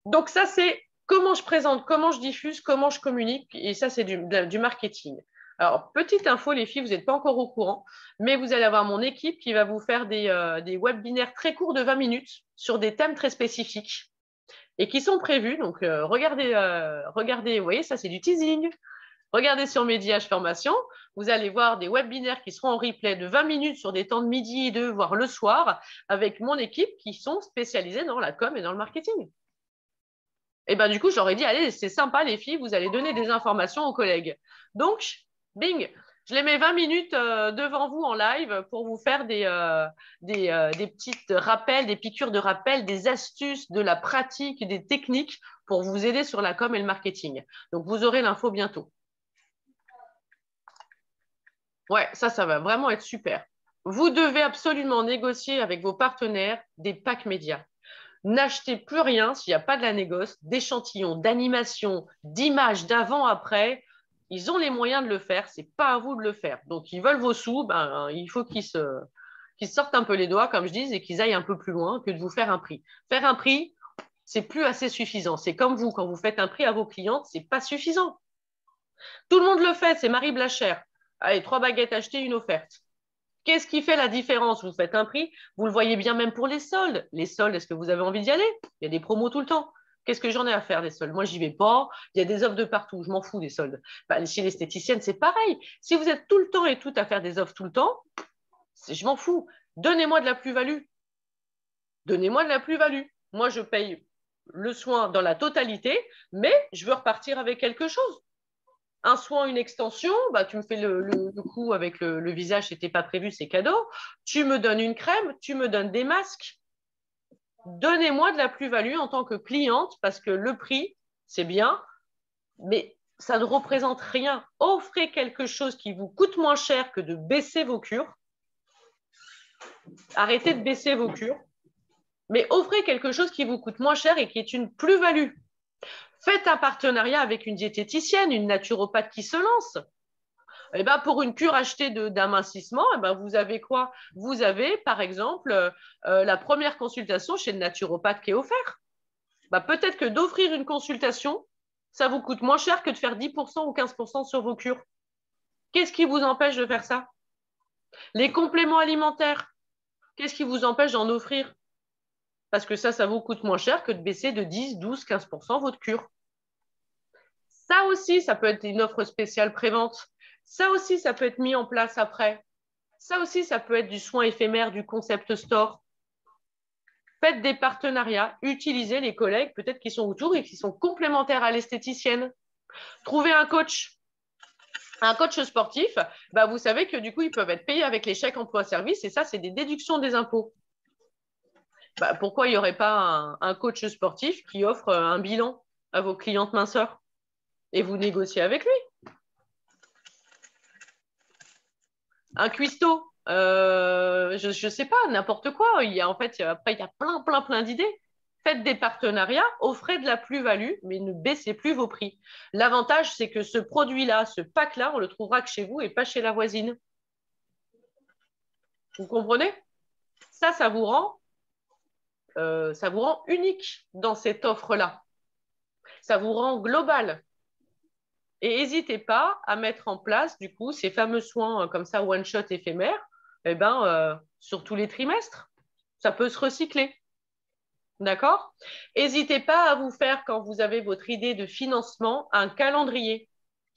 Donc ça, c'est comment je présente, comment je diffuse, comment je communique, et ça, c'est du marketing. Alors, petite info, les filles, vous n'êtes pas encore au courant, mais vous allez avoir mon équipe qui va vous faire des webinaires très courts de 20 minutes sur des thèmes très spécifiques et qui sont prévus. Donc, regardez, vous voyez, ça, c'est du teasing. Regardez sur Médiage Formation, vous allez voir des webinaires qui seront en replay de 20 minutes sur des temps de midi et 2, voire le soir, avec mon équipe qui sont spécialisées dans la com et dans le marketing. Et ben, du coup, j'aurais dit, allez, c'est sympa, les filles, vous allez donner des informations aux collègues. Donc, bing, je les mets 20 minutes devant vous en live pour vous faire des petites rappels, des piqûres de rappel, des astuces, de la pratique, des techniques pour vous aider sur la com et le marketing. Donc, vous aurez l'info bientôt. Ouais, ça va vraiment être super. Vous devez absolument négocier avec vos partenaires des packs médias. N'achetez plus rien s'il n'y a pas de la négoce, d'échantillons, d'animation, d'images d'avant-après. Ils ont les moyens de le faire, ce n'est pas à vous de le faire. Donc, ils veulent vos sous, il faut qu'ils se sortent un peu les doigts, comme je dis, et qu'ils aillent un peu plus loin que de vous faire un prix. Faire un prix, c'est plus assez suffisant. C'est comme vous, quand vous faites un prix à vos clientes, ce n'est pas suffisant. Tout le monde le fait, c'est Marie Blachère. Allez, 3 baguettes achetées, une offerte. Qu'est-ce qui fait la différence? Vous faites un prix, vous le voyez bien même pour les soldes. Les soldes, est-ce que vous avez envie d'y aller? Il y a des promos tout le temps. Qu'est-ce que j'en ai à faire des soldes? Moi, j'y vais pas. Il y a des offres de partout. Je m'en fous des soldes. Chez l'esthéticienne, c'est pareil. Si vous êtes tout le temps et tout à faire des offres tout le temps, je m'en fous. Donnez-moi de la plus-value. Donnez-moi de la plus-value. Moi, je paye le soin dans la totalité, mais je veux repartir avec quelque chose. Un soin, une extension, tu me fais le coup avec le visage, c'était pas prévu, c'est cadeau. Tu me donnes une crème, tu me donnes des masques. Donnez-moi de la plus-value en tant que cliente parce que le prix, c'est bien, mais ça ne représente rien. Offrez quelque chose qui vous coûte moins cher que de baisser vos cures. Arrêtez de baisser vos cures, mais offrez quelque chose qui vous coûte moins cher et qui est une plus-value. Faites un partenariat avec une diététicienne, une naturopathe qui se lance. Eh ben, pour une cure achetée d'amincissement, vous avez quoi? Vous avez, par exemple, la première consultation chez le naturopathe qui est offerte. Peut-être que d'offrir une consultation, ça vous coûte moins cher que de faire 10% ou 15% sur vos cures. Qu'est-ce qui vous empêche de faire ça? Les compléments alimentaires, qu'est-ce qui vous empêche d'en offrir? Parce que ça vous coûte moins cher que de baisser de 10, 12, 15% votre cure. Ça aussi, ça peut être une offre spéciale prévente. Ça aussi, ça peut être mis en place après. Ça aussi, ça peut être du soin éphémère, du concept store. Faites des partenariats, utilisez les collègues peut-être qui sont autour et qui sont complémentaires à l'esthéticienne. Trouvez un coach sportif, vous savez que du coup, ils peuvent être payés avec les chèques emploi-service et ça, c'est des déductions des impôts. Pourquoi il n'y aurait pas un coach sportif qui offre un bilan à vos clientes minceurs et vous négociez avec lui? Un cuistot, je ne sais pas, n'importe quoi. Après, il y a plein d'idées. Faites des partenariats, offrez de la plus-value, mais ne baissez plus vos prix. L'avantage, c'est que ce produit-là, ce pack-là, on le trouvera que chez vous et pas chez la voisine. Vous comprenez? Ça vous rend unique dans cette offre-là. Ça vous rend global. Et n'hésitez pas à mettre en place, du coup, ces fameux soins comme ça, one-shot éphémères, sur tous les trimestres. Ça peut se recycler. D'accord? N'hésitez pas à vous faire, quand vous avez votre idée de financement, un calendrier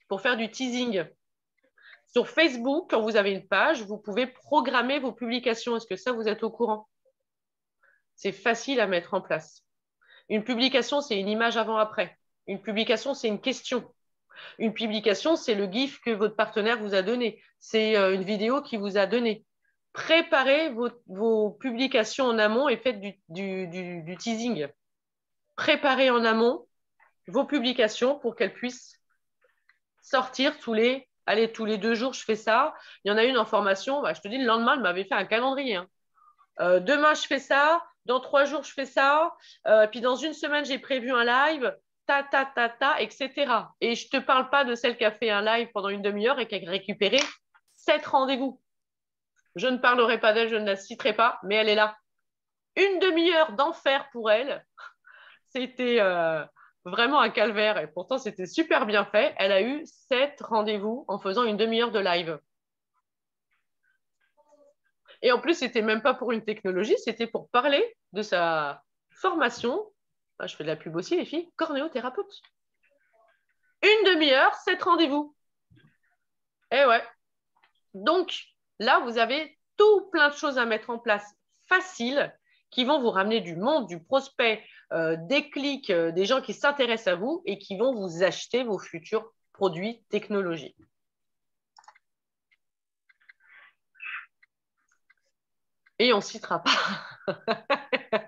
pour faire du teasing. Sur Facebook, quand vous avez une page, vous pouvez programmer vos publications. Est-ce que ça, vous êtes au courant? C'est facile à mettre en place. Une publication, c'est une image avant-après. Une publication, c'est une question. Une publication, c'est le GIF que votre partenaire vous a donné. C'est une vidéo qu'il vous a donnée. Préparez vos publications en amont et faites du teasing. Préparez en amont vos publications pour qu'elles puissent sortir tous les 2 jours, je fais ça. Il y en a une en formation, je te dis, le lendemain, elle m'avait fait un calendrier. Demain, je fais ça. Dans 3 jours, je fais ça. Puis dans une semaine, j'ai prévu un live. Etc. Et je ne te parle pas de celle qui a fait un live pendant une demi-heure et qui a récupéré 7 rendez-vous. Je ne parlerai pas d'elle, je ne la citerai pas, mais elle est là. Une demi-heure d'enfer pour elle. C'était vraiment un calvaire et pourtant, c'était super bien fait. Elle a eu 7 rendez-vous en faisant une demi-heure de live. Et en plus, c'était même pas pour une technologie, c'était pour parler de sa formation. Je fais de la pub aussi, les filles. Cornéothérapeute. Une demi-heure, 7 rendez-vous. Eh ouais. Donc, là, vous avez tout plein de choses à mettre en place faciles qui vont vous ramener du monde, du prospect, des clics, des gens qui s'intéressent à vous et qui vont vous acheter vos futurs produits technologiques. Et on ne citera pas.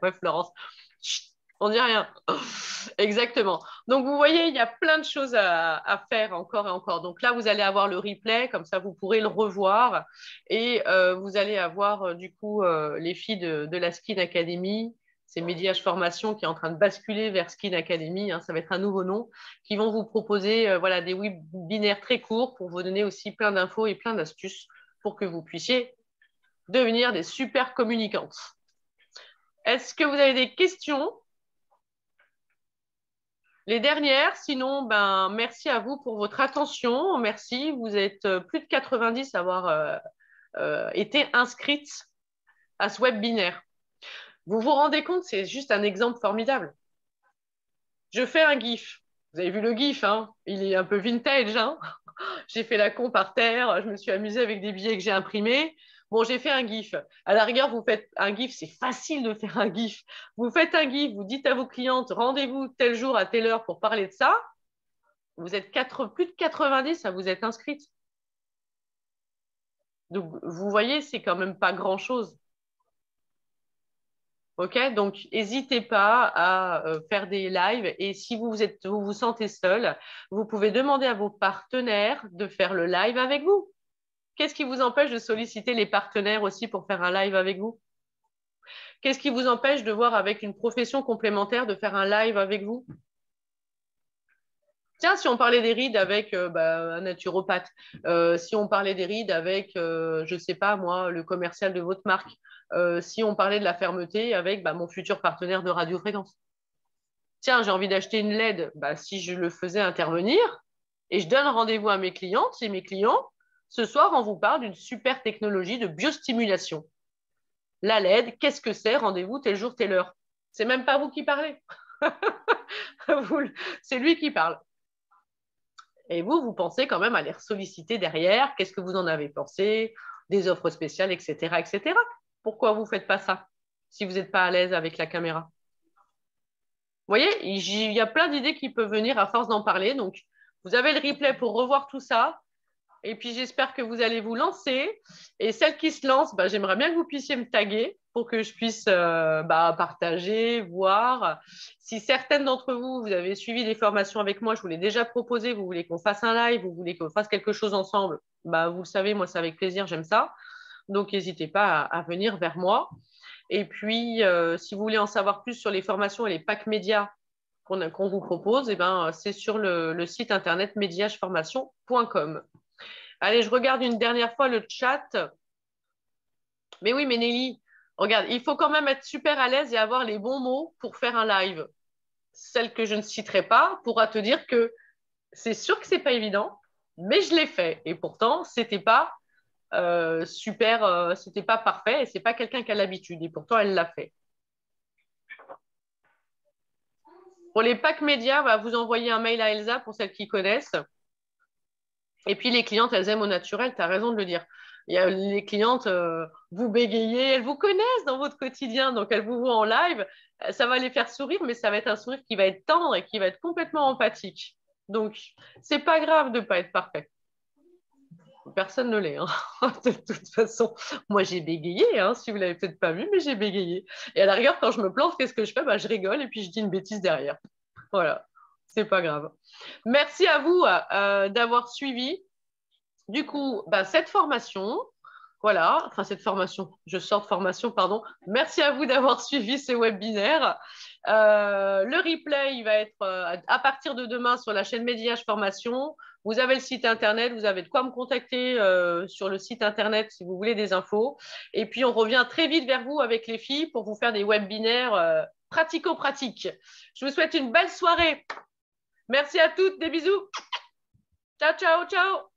Ouais, Florence, chut, on ne dit rien. Exactement. Donc, vous voyez, il y a plein de choses à faire encore et encore. Donc là, vous allez avoir le replay, comme ça, vous pourrez le revoir. Et vous allez avoir, du coup, les filles de la Skin Academy, c'est Médiage Formation qui est en train de basculer vers Skin Academy, hein, ça va être un nouveau nom, qui vont vous proposer voilà, des webinaires très courts pour vous donner aussi plein d'infos et plein d'astuces pour que vous puissiez devenir des super communicantes. Est-ce que vous avez des questions? Les dernières, sinon, ben, merci à vous pour votre attention. Merci, vous êtes plus de 90 à avoir été inscrites à ce webinaire. Vous vous rendez compte, c'est juste un exemple formidable. Je fais un GIF. Vous avez vu le GIF, hein? Il est un peu vintage. Hein? J'ai fait la con par terre, je me suis amusée avec des billets que j'ai imprimés. Bon, j'ai fait un GIF. À la rigueur, vous faites un GIF, c'est facile de faire un GIF. Vous faites un GIF, vous dites à vos clientes, rendez-vous tel jour à telle heure pour parler de ça. Vous êtes plus de 90 à vous être inscrites. Donc, vous voyez, c'est quand même pas grand-chose. OK, donc n'hésitez pas à faire des lives et si vous vous sentez seul, vous pouvez demander à vos partenaires de faire le live avec vous. Qu'est-ce qui vous empêche de solliciter les partenaires aussi pour faire un live avec vous? Qu'est-ce qui vous empêche de voir avec une profession complémentaire de faire un live avec vous? Tiens, si on parlait des rides avec un naturopathe, si on parlait des rides avec, je ne sais pas moi, le commercial de votre marque, si on parlait de la fermeté avec mon futur partenaire de radiofréquence. Tiens, j'ai envie d'acheter une LED, si je le faisais intervenir et je donne rendez-vous à mes clientes et mes clients, ce soir, on vous parle d'une super technologie de biostimulation. La LED, qu'est-ce que c'est? Rendez-vous tel jour, telle heure. C'est même pas vous qui parlez. C'est lui qui parle. Et vous pensez quand même à les solliciter derrière. Qu'est-ce que vous en avez pensé? Des offres spéciales, etc., etc. Pourquoi vous ne faites pas ça si vous n'êtes pas à l'aise avec la caméra? Vous voyez, il y a plein d'idées qui peuvent venir à force d'en parler. Donc, vous avez le replay pour revoir tout ça. Et puis, j'espère que vous allez vous lancer. Et celles qui se lancent, j'aimerais bien que vous puissiez me taguer pour que je puisse partager, voir. Si certaines d'entre vous, vous avez suivi des formations avec moi, je vous l'ai déjà proposé, vous voulez qu'on fasse un live, vous voulez qu'on fasse quelque chose ensemble, vous le savez, moi, c'est avec plaisir, j'aime ça. Donc, n'hésitez pas à venir vers moi. Et puis, si vous voulez en savoir plus sur les formations et les packs médias qu'on vous propose, c'est sur le site internet mediageformation.com. Allez, je regarde une dernière fois le chat. Mais oui, mais Nelly, regarde, il faut quand même être super à l'aise et avoir les bons mots pour faire un live. Celle que je ne citerai pas pourra te dire que c'est sûr que ce n'est pas évident, mais je l'ai fait. Et pourtant, ce n'était pas c'était pas parfait et ce n'est pas quelqu'un qui a l'habitude. Et pourtant, elle l'a fait. Pour les packs médias, vous envoyez un mail à Elsa pour celles qui connaissent. Et puis, les clientes, elles aiment au naturel, tu as raison de le dire. Il y a les clientes, vous bégayez, elles vous connaissent dans votre quotidien, donc elles vous voient en live. Ça va les faire sourire, mais ça va être un sourire qui va être tendre et qui va être complètement empathique. Donc, c'est pas grave de ne pas être parfait. Personne ne l'est. Hein. De toute façon, moi, j'ai bégayé, hein, si vous ne l'avez peut-être pas vu, mais j'ai bégayé. Et à la rigueur, quand je me plante, qu'est-ce que je fais? Je rigole et puis je dis une bêtise derrière. Voilà, c'est pas grave. Merci à vous d'avoir suivi. Du coup, cette formation, voilà, enfin cette formation, je sors de formation, pardon. Merci à vous d'avoir suivi ce webinaire. Le replay, il va être à partir de demain sur la chaîne Médiage Formation. Vous avez le site internet, vous avez de quoi me contacter sur le site internet si vous voulez des infos. Et puis, on revient très vite vers vous avec les filles pour vous faire des webinaires pratico-pratiques. Je vous souhaite une belle soirée. Merci à toutes, des bisous. Ciao, ciao, ciao.